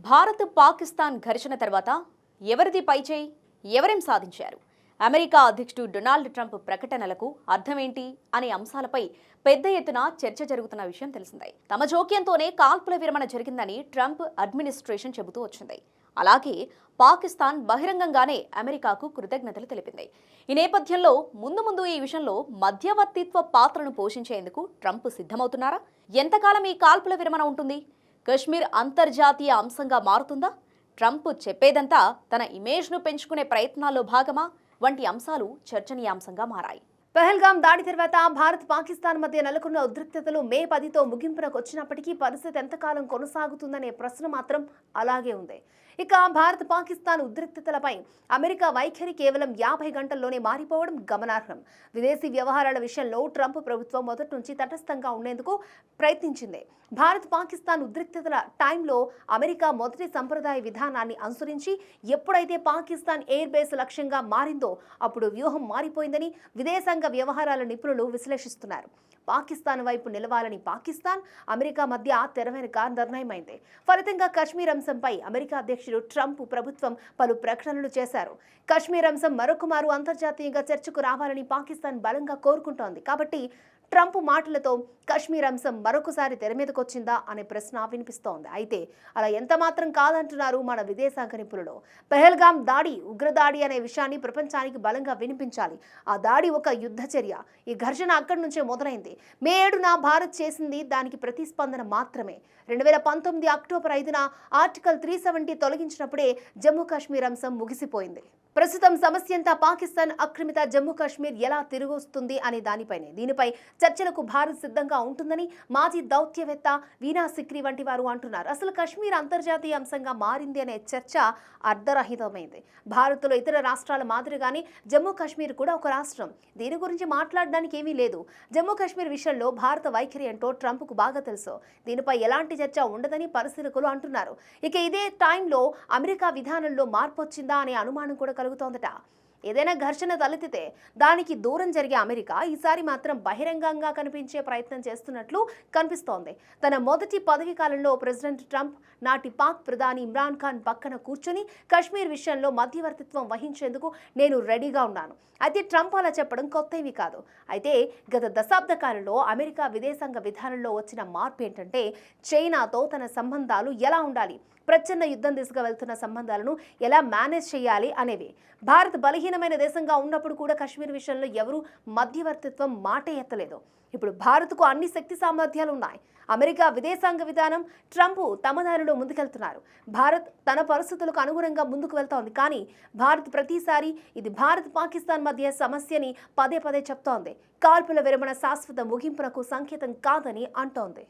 భారత్ పాకిస్తాన్ ఘర్షణ తర్వాత ఎవరిది పైచేయి, ఎవరేం సాధించారు, అమెరికా అధ్యక్షుడు డొనాల్డ్ ట్రంప్ ప్రకటనలకు అర్థమేంటి అనే అంశాలపై పెద్ద ఎత్తున చర్చ జరుగుతున్న విషయం తెలిసిందే. తమ జోక్యంతోనే కాల్పుల విరమణ జరిగిందని ట్రంప్ అడ్మినిస్ట్రేషన్ చెబుతూ వచ్చింది. అలాగే పాకిస్తాన్ బహిరంగంగానే అమెరికాకు కృతజ్ఞతలు తెలిపింది. ఈ నేపథ్యంలో ముందు ఈ విషయంలో మధ్యవర్తిత్వ పాత్రను పోషించేందుకు ట్రంప్ సిద్ధమవుతున్నారా? ఎంతకాలం ఈ కాల్పుల విరమణ ఉంటుంది? కశ్మీర్ అంతర్జాతీయ అంశంగా మారుతుందా? ట్రంప్ చెప్పేదంతా తన ఇమేజ్ను పెంచుకునే ప్రయత్నాల్లో భాగమా? వంటి అంశాలు చర్చనీయాంశంగా మారాయి. పహల్గాం దాడి తర్వాత భారత్ పాకిస్తాన్ మధ్య నెలకొన్న ఉద్రిక్తతలు మే 10తో ముగింపునకు వచ్చినప్పటికీ పరిస్థితి ఎంతకాలం కొనసాగుతుందనే ప్రశ్న మాత్రం అలాగే ఉంది. ఇక భారత్ పాకిస్తాన్ ఉద్రిక్తతలపై అమెరికా వైఖరి కేవలం 50 గంటల్లోనే మారిపోవడం గమనార్హం. విదేశీ వ్యవహారాల విషయంలో ట్రంప్ ప్రభుత్వం మొదటి నుంచి తటస్థంగా ఉండేందుకు ప్రయత్నించింది. భారత్ పాకిస్తాన్ ఉద్రిక్తతల టైంలో అమెరికా మొదటి సంప్రదాయ విధానాన్ని అనుసరించి ఎప్పుడైతే పాకిస్తాన్ ఎయిర్ బేస్ లక్ష్యంగా మారిందో అప్పుడు వ్యూహం మారిపోయిందని విదేశాంగ వ్యవహారాల నిపుణులు విశ్లేషిస్తున్నారు. పాకిస్తాన్ వైపు నిలవాలని పాకిస్తాన్, అమెరికా మధ్య తెరవెనుక నిర్ణయమైంది. ఫలితంగా కశ్మీర్ అంశంపై అమెరికా అధ్యక్షుడు ట్రంప్ ప్రభుత్వం పలు ప్రకటనలు చేశారు. కశ్మీర్ అంశం మరొకమారు అంతర్జాతీయంగా చర్చకు రావాలని పాకిస్తాన్ బలంగా కోరుకుంటోంది. కాబట్టి ట్రంప్ మాటలతో కశ్మీర్ అంశం మరొకసారి తెర మీదకొచ్చిందా అనే ప్రశ్న వినిపిస్తోంది. అయితే అలా ఎంత మాత్రం కాదంటున్నారు మన విదేశాంగ నిపుణులు. పహల్గాం దాడి ఉగ్రదాడి అనే విషయాన్ని ప్రపంచానికి బలంగా వినిపించాలి. ఆ దాడి ఒక యుద్ధ చర్య. ఈ ఘర్షణ అక్కడి నుంచే మొదలైంది. మే 7న భారత్ చేసింది దానికి ప్రతిస్పందన మాత్రమే. 2019 అక్టోబర్ 5న ఆర్టికల్ 370 తొలగించినప్పుడే జమ్మూ కాశ్మీర్ అంశం ముగిసిపోయింది. ప్రస్తుతం సమస్య అంతా పాకిస్తాన్ ఆక్రమిత జమ్మూ కాశ్మీర్ ఎలా తిరిగొస్తుంది అనే దానిపైనే. దీనిపై చర్చలకు భారత్ సిద్ధంగా ఉంటుందని మాజీ దౌత్యవేత్త వీనా సిక్రీ వంటి వారు అంటున్నారు. అసలు కశ్మీర్ అంతర్జాతీయ అంశంగా మారింది అనే చర్చ అర్ధరహితమైంది. భారత్లో ఇతర రాష్ట్రాల మాదిరిగానే జమ్మూ కాశ్మీర్ కూడా ఒక రాష్ట్రం. దీని గురించి మాట్లాడడానికి ఏమీ లేదు. జమ్మూ కాశ్మీర్ విషయంలో భారత వైఖరి ఏంటో ట్రంప్కు బాగా తెలుసు. దీనిపై ఎలాంటి చర్చ ఉండదని పరిశీలకులు అంటున్నారు. ఇక ఇదే టైంలో అమెరికా విధానంలో మార్పు వచ్చిందా అనే అనుమానం కూడా కలుగుతోందట. ఏదైనా ఘర్షణ తలెత్తితే దానికి దూరం జరిగే అమెరికా ఈసారి మాత్రం బహిరంగంగా కనిపించే ప్రయత్నం చేస్తున్నట్లు కనిపిస్తోంది. తన మొదటి పదవి కాలంలో ప్రెసిడెంట్ ట్రంప్ నాటి పాక్ ప్రధాని ఇమ్రాన్ ఖాన్ పక్కన కూర్చొని కశ్మీర్ విషయంలో మధ్యవర్తిత్వం వహించేందుకు నేను రెడీగా ఉన్నాను. అయితే ట్రంప్ అలా చెప్పడం కొత్తవి కాదు. అయితే గత దశాబ్ద కాలంలో అమెరికా విదేశాంగ విధానంలో వచ్చిన మార్పు ఏంటంటే చైనాతో తన సంబంధాలు ఎలా ఉండాలి, ప్రచ్ఛన్న యుద్ధం దిశగా వెళ్తున్న సంబంధాలను ఎలా మేనేజ్ చేయాలి అనేవి. భారత్ బలహీనమైన దేశంగా ఉన్నప్పుడు కూడా కశ్మీర్ విషయంలో ఎవరూ మధ్యవర్తిత్వం మాటే ఎత్తలేదు. ఇప్పుడు భారత్కు అన్ని శక్తి సామర్థ్యాలు ఉన్నాయి. అమెరికా విదేశాంగ విధానం, ట్రంప్ తమ దారిలో ముందుకెళ్తున్నారు. భారత్ తన పరిస్థితులకు అనుగుణంగా ముందుకు వెళ్తోంది. కానీ భారత్ ప్రతిసారి ఇది భారత్ పాకిస్తాన్ మధ్య సమస్యని పదే చెప్తోంది. కాల్పుల విరమణ శాశ్వత ముగింపునకు సంకేతం కాదని అంటోంది.